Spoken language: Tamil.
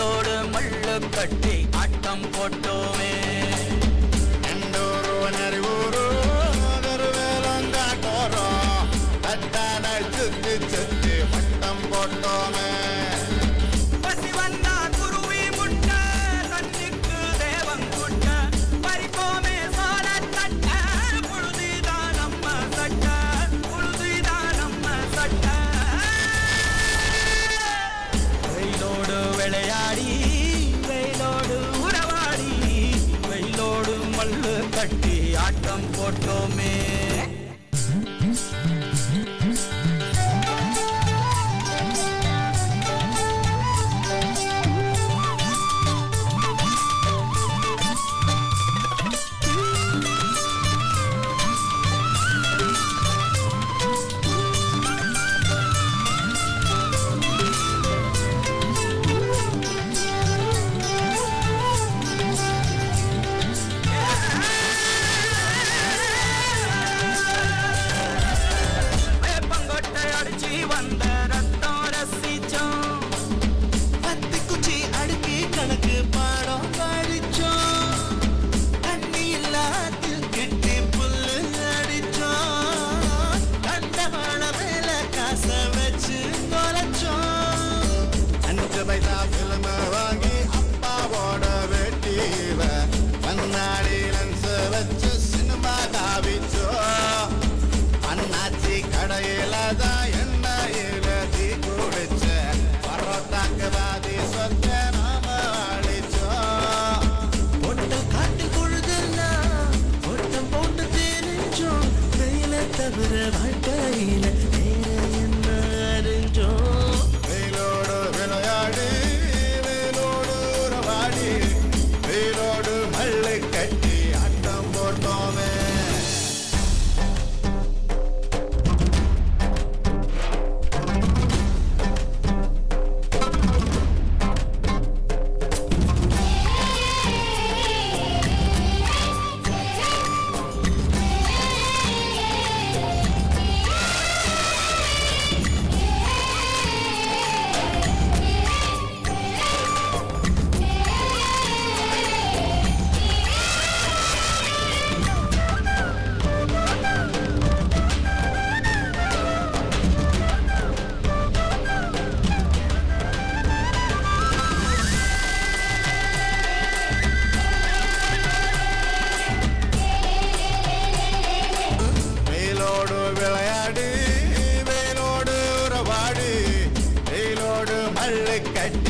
வெயிலோடு மல்லு கட்டி ஆட்டம் போட்டோமே எண்டூரு வேலங்காட்டோரோ தட்டான சுத்தி சுத்தி வட்டம் போட்டோமே பசி வந்தா குருவி முட்டை தண்ணிக்கு தேவம் குட்ட பறிப்போமே சோழ தட்ட புழுதிதான் நம்ம சட்ட புழுதிதான் நம்ம சட்ட வெயிலோடு விளையாடி வெயிலோடு உறவாடி வெயிலோடு மல்லு கட்டி ஆட்டம் போட்டோமே வந்த ரத்தம் ரசிச்சோம் பத்து குச்சி அடுக்கி கணக்கு பாடம் படிச்சோம் தண்ணி இல்லாத்தில் கிட்டி புல்லு அடிச்சோம் கண்டவாள மேல காச வச்சு தொலைச்சோம் 5 பைசா பிலிம வாங்கி அப்பாவோட வெட்டிவ கண்ணாடி லென்ஸ் வச்சு சினிமா காவிச்சோம் அண்ணாச்சி கடையில தான் எண்ணெயில தீ குடிச்ச பரோட்டாக்கு பாதி சொத்த நாம அழிச்சோம் ஒட்ட காட்டில் பொழுதெல்லாம் ஒட்டம் போட்டு தெரிஞ்சோம் வெயில தவிர வாழ்க்கையில வேற என்ன அறிஞ்சோம் வெயிலோடு விளையாடி வெயிலோடு உறவாடி வெயிலோடு மல்லு கட்டி ஆட்டம் போட்டோமே விளையாடி வெயிலோடு உறவாடி வெயிலோடு மல்லு கட்டி